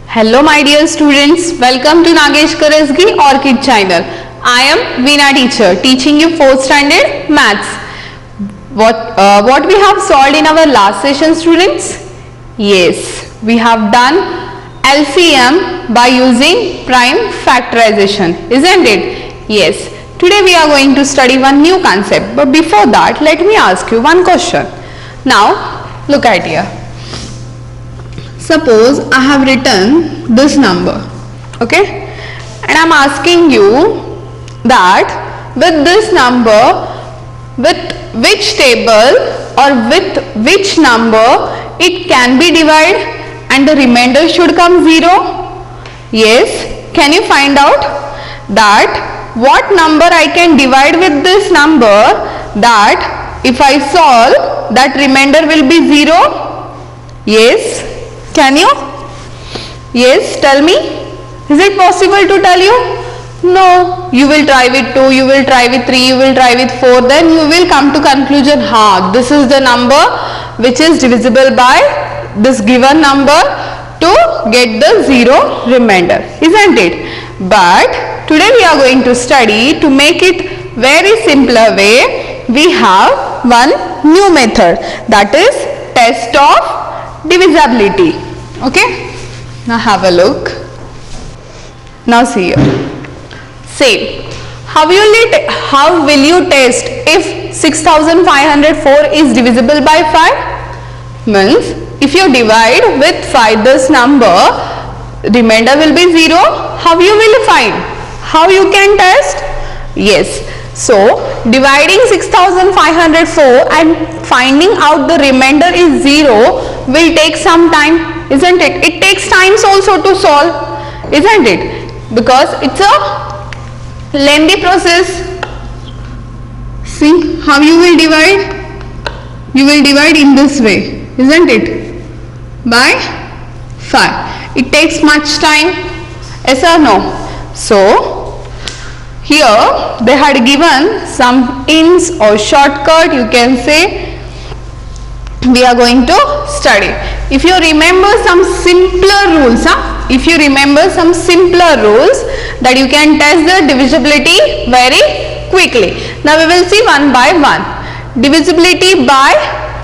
Hello my dear students, welcome to Nagesh Karasgi Orchid channel. I am Veena teacher teaching you 4th standard maths. What we have solved in our last session, students? Yes, we have done LCM by using prime factorization, isn't it? Yes, today we are going to study one new concept, but before that let me ask you one question. Now look at here. Suppose I have written this number, okay, and I am asking you that with this number, with which table or with which number it can be divided and the remainder should come 0. Yes, can you find out that what number I can divide with this number that if I solve that remainder will be 0? Yes. Can you? Yes, tell me. Is it possible to tell you? No. You will try with 2, you will try with 3, you will try with 4. Then you will come to conclusion, this is the number which is divisible by this given number to get the 0 remainder. Isn't it? But today we are going to study to make it very simpler way. We have one new method, that is test of divisibility. Okay, now have a look. Now see here. Say, how will you test if 6504 is divisible by 5? Means if you divide with 5 this number, remainder will be 0. How you will find? How you can test? Yes. So dividing 6504 and finding out the remainder is 0 will take some time. Isn't it? It takes times also to solve, isn't it? Because it's a lengthy process. See how you will divide? You will divide in this way, isn't it? By 5. It takes much time. Yes or no? So here they had given some hints or shortcut, you can say, we are going to study. If you remember some simpler rules, that you can test the divisibility very quickly. Now we will see one by one. Divisibility by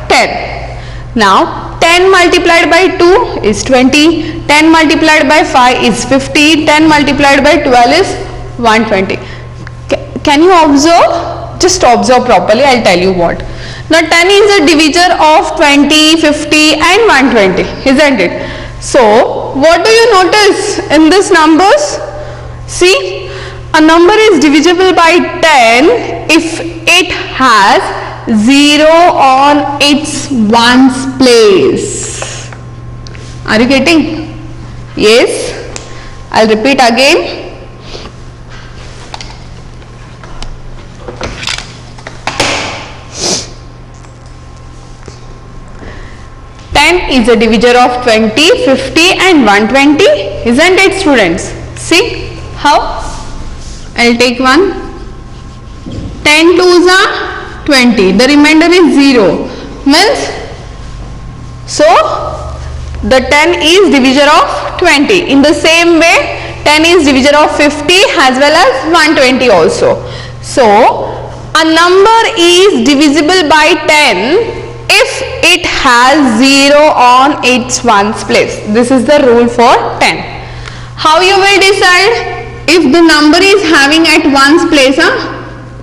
10. Now 10 multiplied by 2 is 20, 10 multiplied by 5 is 50, 10 multiplied by 12 is 120. Can you observe? Just observe properly, I will tell you what. Now 10 is a divisor of 20, 50 and 120, isn't it? So what do you notice in these numbers? See, a number is divisible by 10 if it has 0 on its ones place. Are you getting? Yes. I'll repeat again. 10 is a divisor of 20, 50 and 120, isn't it, students? See how? I'll take one. 10 twos are 20. The remainder is 0. Means, so the 10 is divisor of 20. In the same way, 10 is divisor of 50 as well as 120 also. So a number is divisible by 10 if it has 0 on its ones place. This is the rule for 10. How you will decide if the number is having at ones place?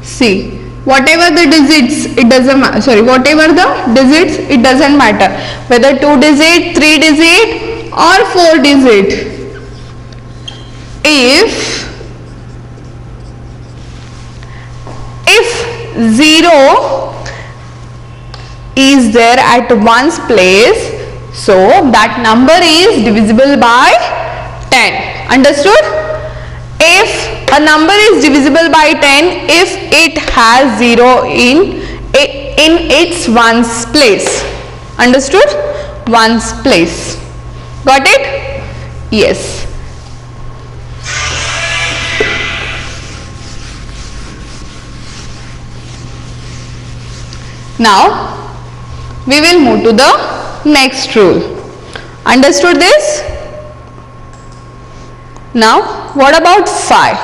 See, whatever the digits, it doesn't matter. Sorry, whatever the digits, it doesn't matter. Whether 2 digit, 3 digit or 4 digit. If 0 is there at ones place, so that number is divisible by 10. Understood? If a number is divisible by 10 if it has 0 in its ones place. Understood? ones place. Got it? Yes. Now we will move to the next rule. Understood this? Now what about 5?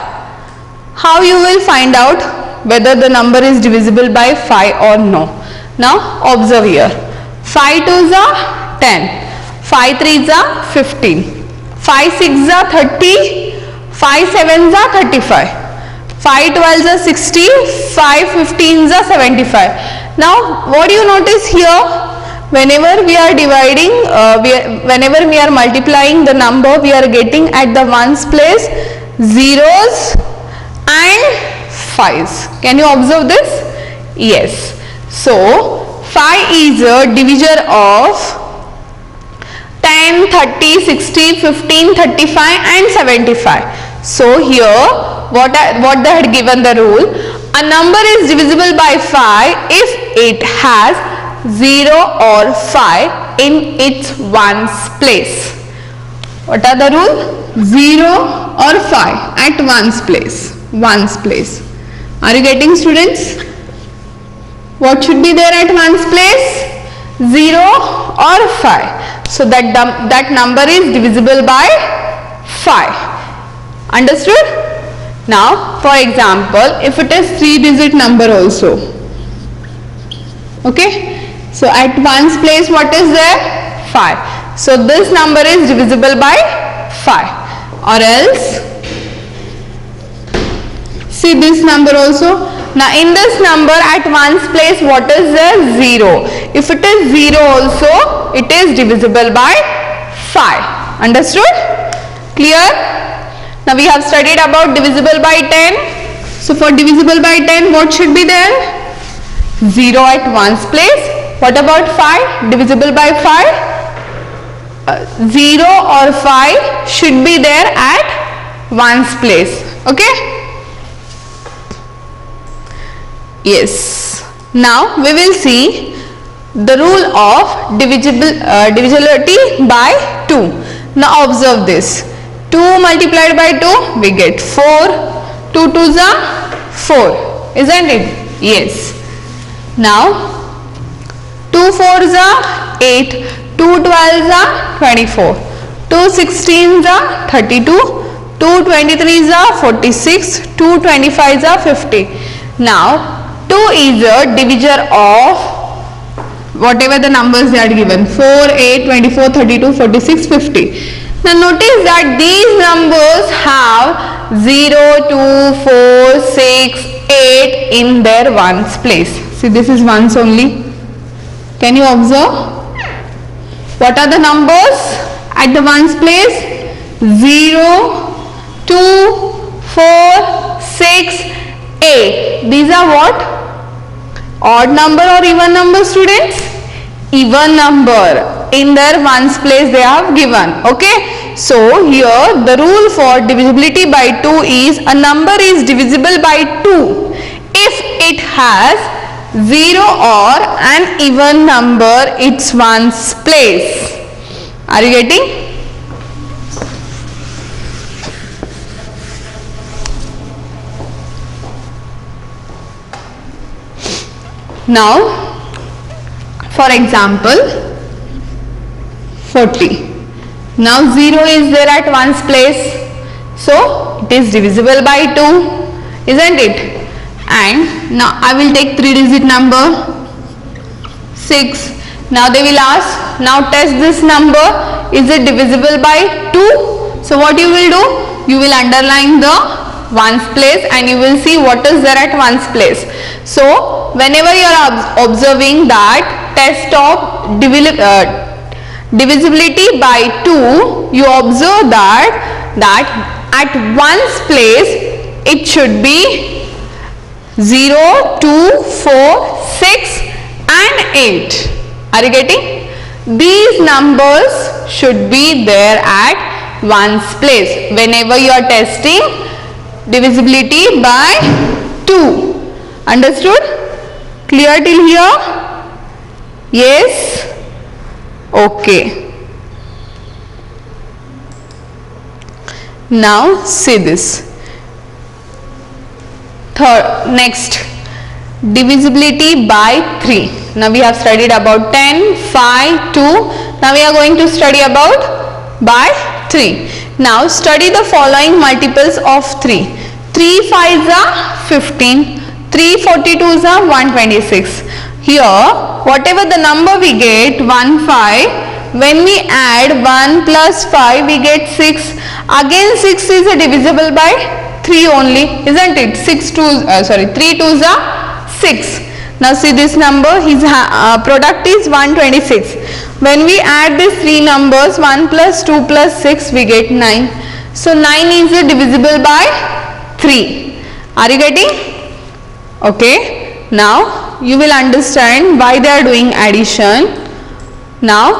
How you will find out whether the number is divisible by 5 or no? Now observe here. 5 2s are 10, 5 3s are 15, 5 6s are 30, 5 7s are 35, 5 12s are 60, 5 15s are 75. Now what do you notice here? Whenever we are dividing, whenever we are multiplying the number, we are getting at the ones place zeros and 5s. Can you observe this? Yes. So 5 is a divisor of 10, 30, 60, 15, 35 and 75. So here what they had given the rule, a number is divisible by 5 if it has 0 or 5 in its ones place. What are the rule? 0 or 5 at ones place. Ones place. Are you getting, students? What should be there at ones place? 0 or 5. So that number is divisible by 5. Understood? Now for example, if it is 3-digit number also. Okay? So at ones place what is there? 5. So this number is divisible by 5. Or else, see this number also. Now in this number at ones place what is there? 0. If it is 0 also, it is divisible by 5. Understood? Clear? Now we have studied about divisible by 10. So for divisible by 10 what should be there? 0 at ones place. What about 5? Divisible by 5? 0 or 5 should be there at ones place. Okay? Yes. Now we will see the rule of divisibility by 2. Now observe this. 2 multiplied by 2 we get 4. 2 2s are 4. Isn't it? Yes. Now 2 4s are 8, 2 12s are 24, 2 16s are 32, 2 23s are 46, 2 25s are 50. Now 2 is a divisor of whatever the numbers they are given, 4, 8, 24, 32, 46, 50. Now notice that these numbers have 0, 2, 4, 6, 8 in their ones place. See, this is ones only. Can you observe? What are the numbers at the ones place? 0, 2, 4, 6, 8. These are what? Odd number or even number, students? Even number. In their ones place they have given. Okay. So here the rule for divisibility by 2 is a number is divisible by 2 if it has 0 or an even number its ones place. Are you getting? Now for example 40. Now 0 is there at ones place, so it is divisible by 2, isn't it? And now I will take 3-digit number 6. Now they will ask, now test this number, is it divisible by 2? So what you will do? You will underline the ones place and you will see what is there at ones place. So whenever you are observing that test of divisibility by 2, you observe that at ones place it should be 0, 2, 4, 6 and 8. Are you getting? These numbers should be there at ones place whenever you are testing divisibility by 2. Understood? Clear till here? Yes? Okay. Now see this. Next, divisibility by 3. Now we have studied about 10, 5, 2. Now we are going to study about by 3. Now study the following multiples of 3. 3 5s are 15. 3 42s are 126. Here whatever the number we get 1 5, when we add 1 plus 5 we get 6. Again 6 is a divisible by 3 only, isn't it? 3 2s are 6. Now see this number, his product is 126. When we add these three numbers 1 plus 2 plus 6 we get 9. So 9 is divisible by 3. Are you getting? Okay. Now you will understand why they are doing addition. Now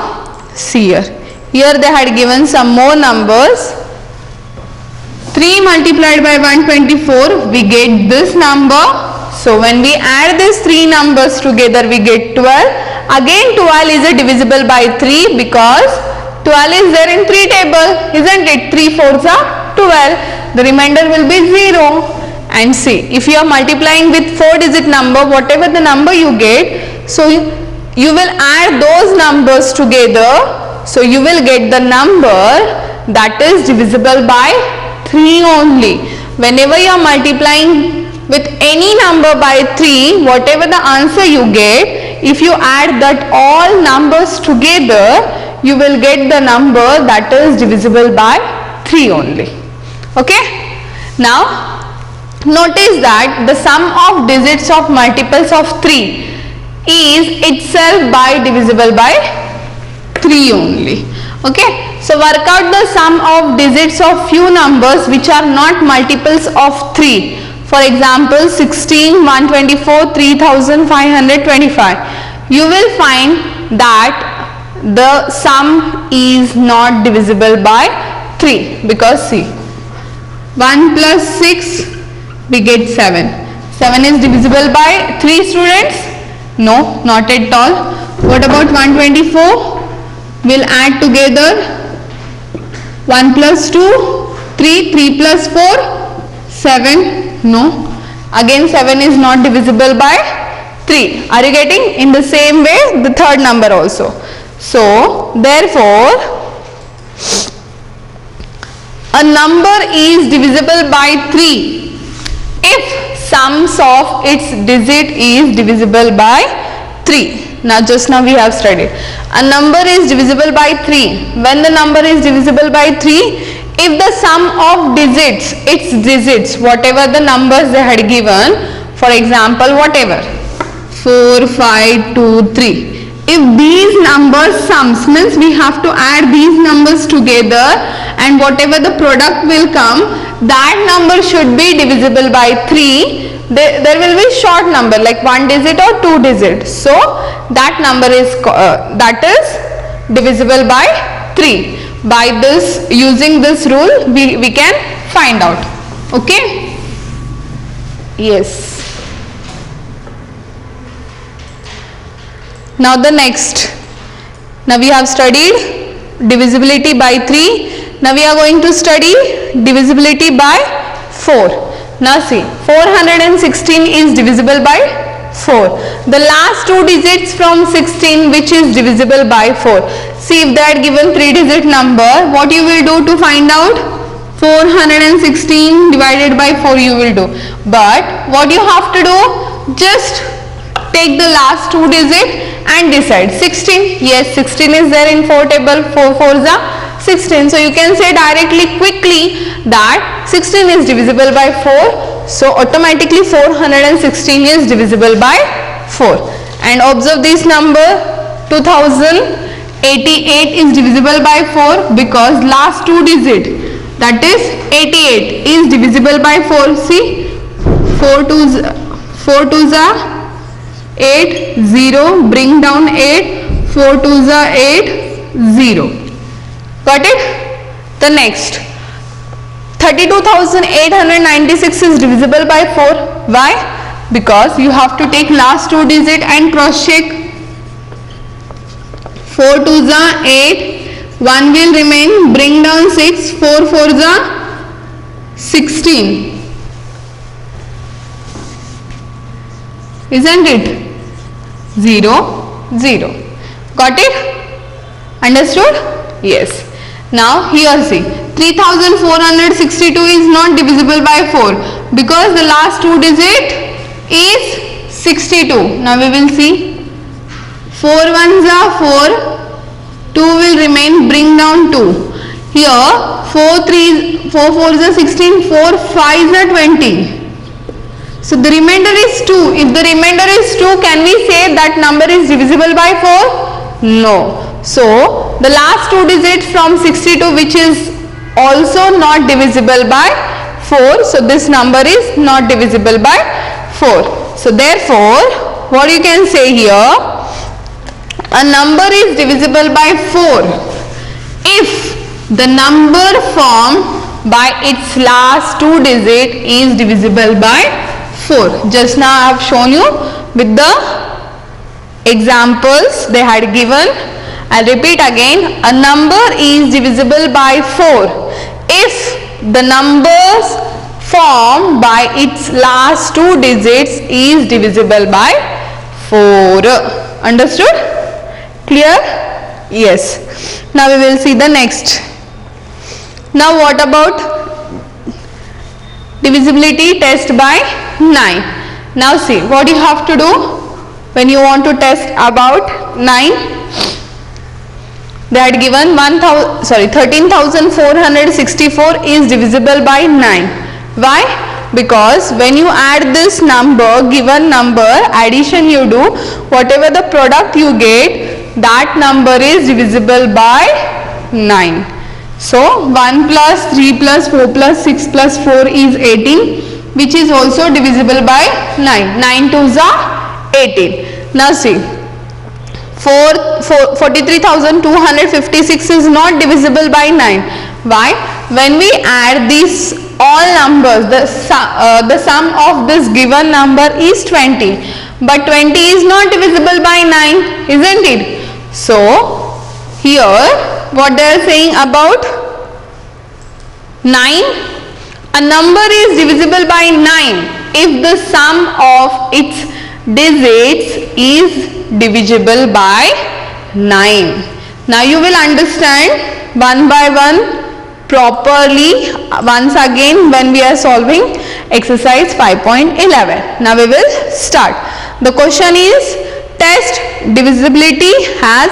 see here. Here they had given some more numbers. 3 multiplied by 124 we get this number. So when we add these three numbers together we get 12. Again 12 is divisible by 3 because 12 is there in 3 table, isn't it? 3 4s are 12. The remainder will be 0. And see, if you are multiplying with 4-digit number, whatever the number you get, so you will add those numbers together. So you will get the number that is divisible by 3 only. Whenever you are multiplying with any number by 3, whatever the answer you get, if you add that all numbers together, you will get the number that is divisible by 3 only. Okay. Now notice that the sum of digits of multiples of 3 is itself by divisible by 3 only. Okay. So work out the sum of digits of few numbers which are not multiples of 3. For example, 16, 124, 3525. You will find that the sum is not divisible by 3 because see, 1 plus 6 we get 7. 7 is divisible by 3, students? No, not at all. What about 124? We'll add together 1 plus 2, 3, 3 plus 4, 7. No. Again 7 is not divisible by 3. Are you getting? In the same way the third number also. So therefore a number is divisible by 3 if sums of its digit is divisible by 3. Now just now we have studied. A number is divisible by 3 when the number is divisible by 3 if the sum of digits, its digits, whatever the numbers they had given, for example whatever 4, 5, 2, 3. If these numbers sums means we have to add these numbers together and whatever the product will come, that number should be divisible by 3. There will be short number like 1 digit or 2 digit. So that number is divisible by 3. By this, using this rule we can find out. Okay. Yes. Now the next. Now we have studied divisibility by 3. Now we are going to study divisibility by 4. Now see, 416 is divisible by 4. The last two digits from 16 which is divisible by 4. See, if they are given 3-digit number, what you will do to find out? 416 divided by 4 you will do. But what you have to do? Just take the last two digit and decide. 16, yes, 16 is there in 4 table, 4 4s are 16. So you can say directly quickly that 16 is divisible by 4. So automatically 416 is divisible by 4. And observe this number, 2088 is divisible by 4 because last two digit, that is 88, is divisible by 4. See, 4 2s are 8, 0, bring down 8, 4 2s are 8, 0. Got it? The next, 32,896 is divisible by 4. Why? Because you have to take last two digit and cross check. 4 2s are 8, 1 will remain, bring down 6, 4 4s are 16. Isn't it? 0 0. Got it? Understood? Yes. Now here see, 3462 is not divisible by 4 because the last two digit is 62. Now we will see. 4 1s are 4, 2 will remain, bring down 2. Here 4 4s are 16, 4 5s are 20. So the remainder is 2. If the remainder is 2, can we say that number is divisible by 4? No. So the last two digits from 62, which is also not divisible by 4. So this number is not divisible by 4. So therefore, what you can say here, a number is divisible by 4 if the number formed by its last two digit is divisible by 4. Just now I have shown you with the examples they had given. I'll repeat again. A number is divisible by 4 if the numbers formed by its last two digits is divisible by 4. Understood? Clear? Yes. Now we will see the next. Now what about divisibility test by 9? Now see what you have to do when you want to test about 9. They had given 13,464 is divisible by 9. Why? Because when you add this number, given number, addition you do, whatever the product you get, that number is divisible by 9. So 1 plus 3 plus 4 plus 6 plus 4 is 18, which is also divisible by 9. 9 2s are 18. Now see, 43,256 is not divisible by 9. Why? When we add these all numbers, the sum of this given number is 20. But 20 is not divisible by 9, isn't it? So here what they are saying about 9, a number is divisible by 9 if the sum of its digits is divisible by 9. Now you will understand one by one properly once again when we are solving exercise 5.11. Now we will start. The question is test divisibility as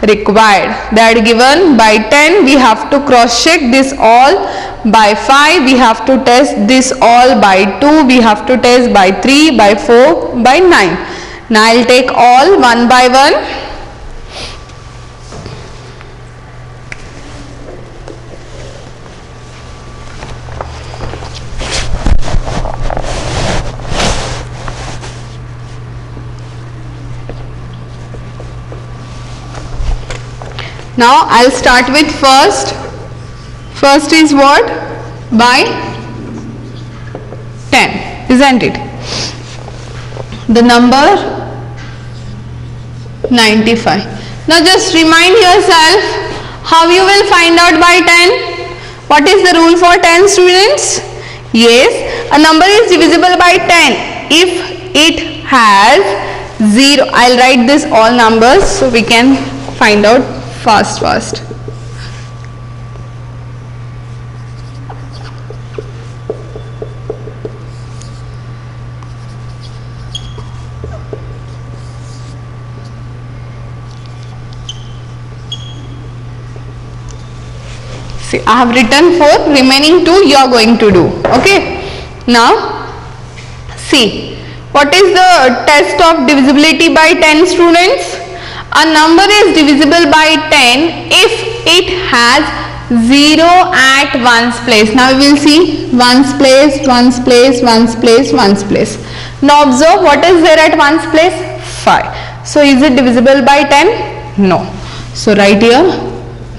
required. They are given by 10, we have to cross check this all, by 5 we have to test this all, by 2 we have to test, by 3, by 4, by 9. Now I will take all one by one. Now I'll start with first. First is what? By 10, isn't it? The number 95. Now just remind yourself how you will find out by 10. What is the rule for 10, students? Yes, a number is divisible by 10 if it has 0. I'll write this all numbers so we can find out fast. See, I have written 4, remaining 2 you are going to do. Okay. Now see, what is the test of divisibility by 10, students? A number is divisible by 10 if it has 0 at ones place. Now we will see ones place, ones place, ones place, ones place. Now observe what is there at ones place? 5. So is it divisible by 10? No. So write here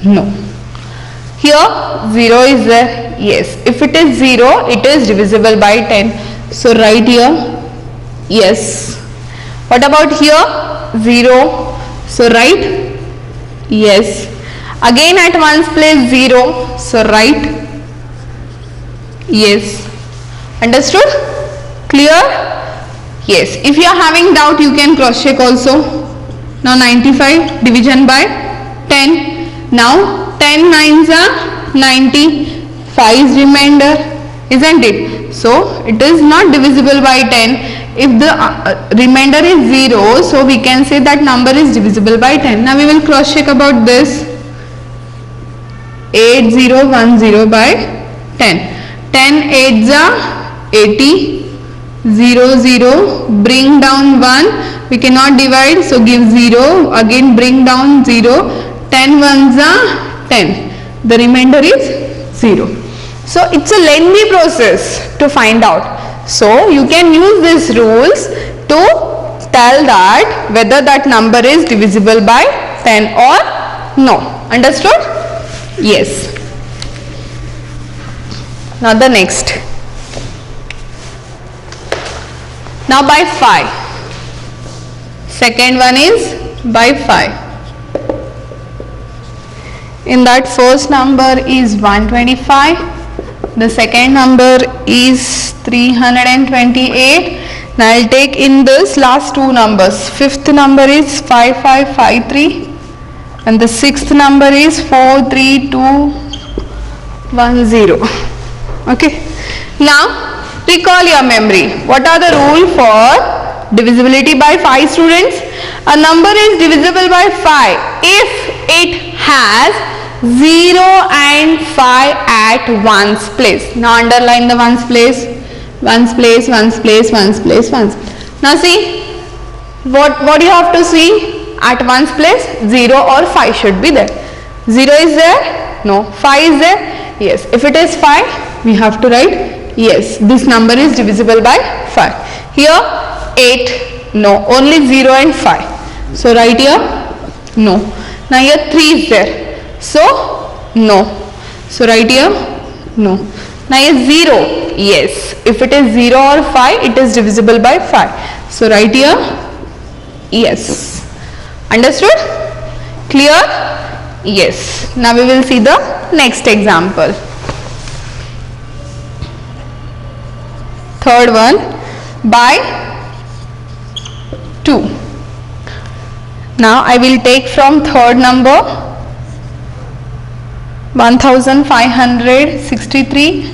no. Here 0 is there. Yes. If it is 0, it is divisible by 10. So write here yes. What about here? 0. So write Yes. Again at ones place 0. So write yes. Understood? Clear? Yes. If you are having doubt, you can cross check also. Now 95 division by 10. Now 10 nines are 90. 5 is remainder, isn't it? So it is not divisible by 10. If the remainder is 0, so we can say that number is divisible by 10. Now we will cross check about this. 8010 by 10. 10 8s are 80. 0 bring down 1. We cannot divide, so give 0. Again bring down 0. 10 ones are 10. The remainder is 0. So it's a lengthy process to find out. So you can use these rules to tell that whether that number is divisible by 10 or no. Understood? Yes. Now the next. Now by 5. Second one is by 5. In that first number is 125. The second number is 328. Now I'll take in this last two numbers. Fifth number is 5553 and the sixth number is 43210. Okay. Now recall your memory. What are the rules for divisibility by 5, students? A number is divisible by 5 if it has 0 and 5 at ones place. Now underline the ones place, ones place, ones place, ones place, ones. Now see, what you have to see at ones place? 0 or 5 should be there. 0 is there? No. 5 is there? Yes. If it is 5, we have to write yes, this number is divisible by 5. Here 8, no, only 0 and 5. So write here no. Now here 3 is there. So no. So write here no. Now here 0. Yes. If it is 0 or 5, it is divisible by 5. So write here yes. Understood? Clear? Yes. Now we will see the next example. Third one by 2. Now I will take from third number 1563,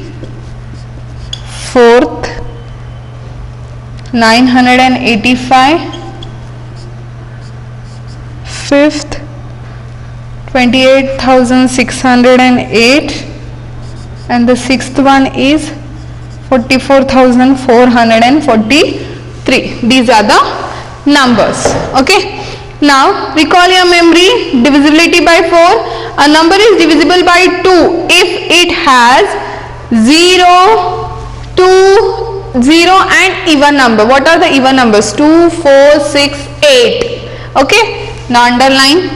fourth 985, fifth 28,608 and the sixth one is 44,443. These are the numbers. Okay. Now recall your memory. Divisibility by 4. A number is divisible by 2 if it has 0, 2, 0 and even number. What are the even numbers? 2, 4, 6, 8. Okay. Now underline.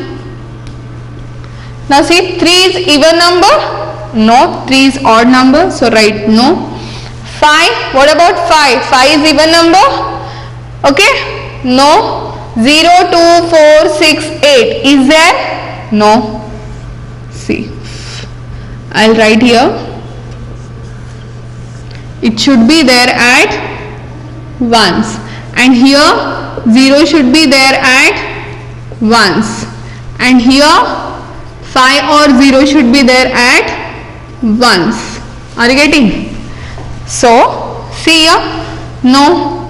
Now see, 3 is even number? No. 3 is odd number. So write no. 5. What about 5? 5 is even number? Okay. No. 0, 2, 4, 6, 8. Is there? No. See, I'll write here. It should be there at ones. And here 0 should be there at ones. And here 5 or 0 should be there at ones. Are you getting? So, see here. No.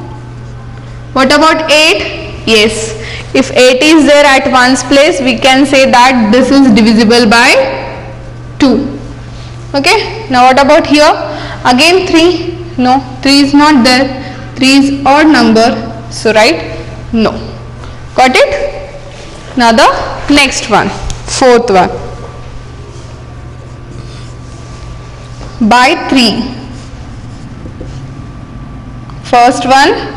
What about 8? Yes. If 8 is there at ones place, we can say that this is divisible by 2. Okay. Now what about here? Again 3. No. 3 is not there. 3 is odd number. So write no. Got it? Now the next one. Fourth one. By 3. First one.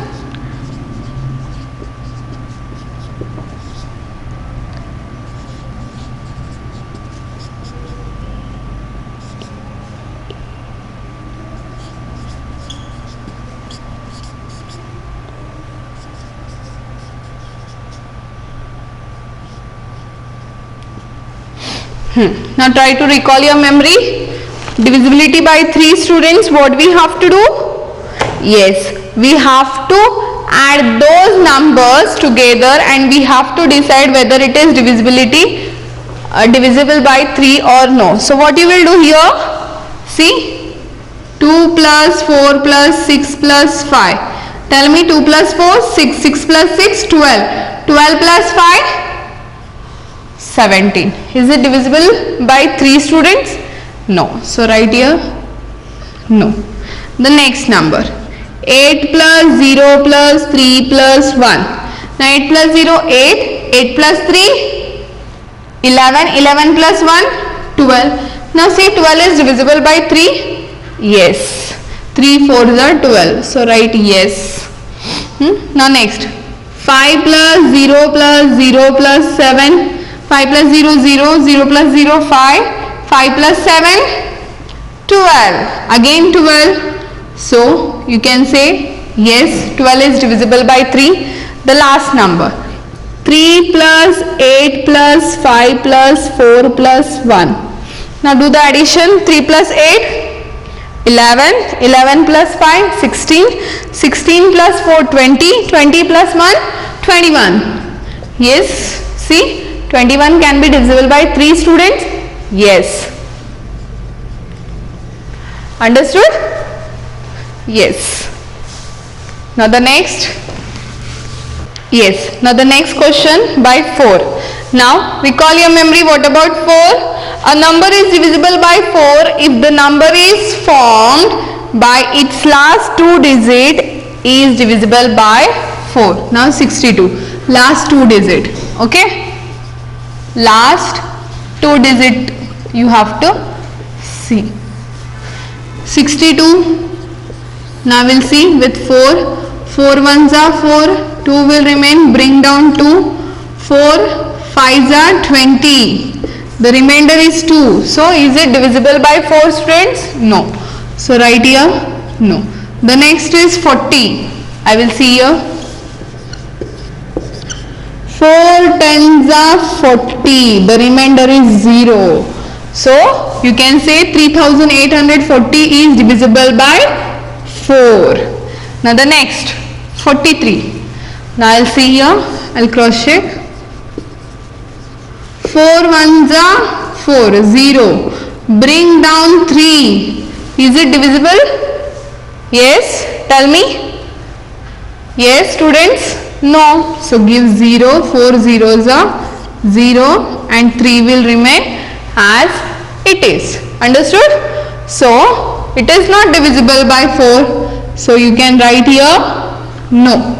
Now try to recall your memory. Divisibility by 3 students, what we have to do? Yes, we have to add those numbers together and we have to decide whether it is divisible by 3 or no. So what you will do here? See, 2 plus 4 plus 6 plus 5. Tell me 2 plus 4, 6, 6 plus 6, 12. 12 plus 5, 17. Is it divisible by 3 students? No. So write here, no. The next number, 8 plus 0 plus 3 plus 1. Now 8 plus 0, 8. 8 plus 3, 11. 11 plus 1, 12. Now see, 12 is divisible by 3. Yes. 3 4s are 12. So write yes. Now next, 5 plus 0 plus 0 plus 7. 5 plus 0, 0. 0 plus 0, 5. 5 plus 7, 12. Again 12. So you can say yes, 12 is divisible by 3. The last number, 3 plus 8 plus 5 plus 4 plus 1. Now do the addition. 3 plus 8, 11. 11 plus 5, 16. 16 plus 4, 20. 20 plus 1, 21. Yes, see, 21 can be divisible by 3 students. Yes. Understood? Yes. Now the next. Yes. Now the next question by 4. Now recall your memory. What about 4? A number is divisible by 4 if the number is formed by its last 2 digit is divisible by 4. Now 62. Last 2 digit. Okay. Last 2 digit you have to see. 62. Now we'll see with 4. 4 ones are 4. 2 will remain. Bring down 2. 4 5s are 20. The remainder is 2. So is it divisible by 4 students? No. So write here no. The next is 40. I will see here. 4 tens are 40. The remainder is 0. So you can say 3840 is divisible by 4. Now the next 43. Now I'll see here. I'll cross check. 4 ones are 4. 0. Bring down 3. Is it divisible? Yes. Tell me. Yes, students. No. So give 0. 4 zeros are 0 and 3 will remain as it is. Understood? So it is not divisible by 4. So you can write here no.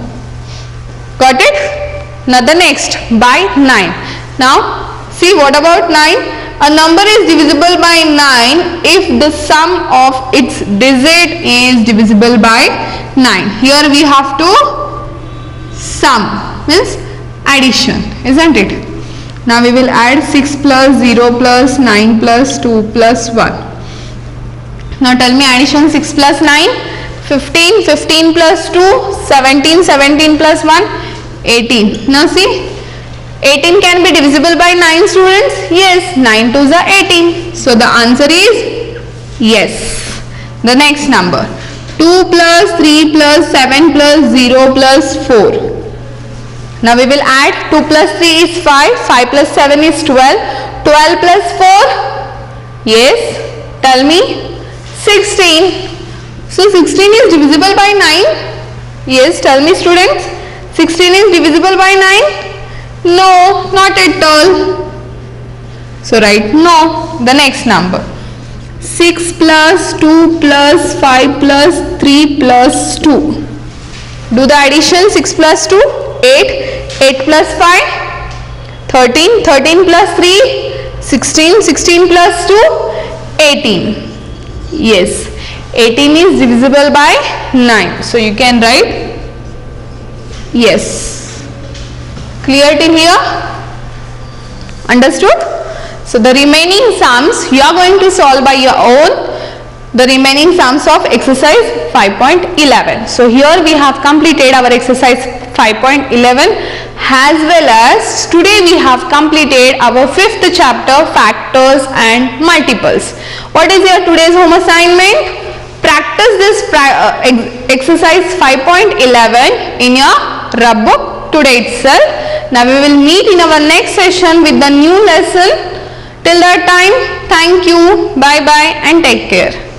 Got it? Now the next by 9. Now see, what about 9? A number is divisible by 9 if the sum of its digit is divisible by 9. Here we have to sum, means addition, isn't it? Now we will add 6 plus 0 plus 9 plus 2 plus 1. Now tell me addition. 6 plus 9, 15. 15 plus 2, 17. 17 plus 1, 18. Now see, 18 can be divisible by 9 students. Yes, 9 2s are 18. So the answer is yes. The next number, 2 plus 3 plus 7 plus 0 plus 4. Now we will add. 2 plus 3 is 5. 5 plus 7 is 12. 12 plus 4. Yes. Tell me. 16. So 16 is divisible by 9. Yes. Tell me students. 16 is divisible by 9. No, not at all. So write no. The next number. 6 plus 2 plus 5 plus 3 plus 2. Do the addition. 6 plus 2, 8. 8 plus 5, 13. 13 plus 3, 16. 16 plus 2, 18. Yes, 18 is divisible by 9. So you can write yes. Clear till here? Understood? So the remaining sums you are going to solve by your own. The remaining sums of exercise 5.11. So here we have completed our exercise 5.11. as well as today we have completed our 5th chapter, factors and multiples. What is your today's home assignment? Practice this exercise 5.11 in your rub book today itself. Now we will meet in our next session with the new lesson. Till that time, thank you, bye bye and take care.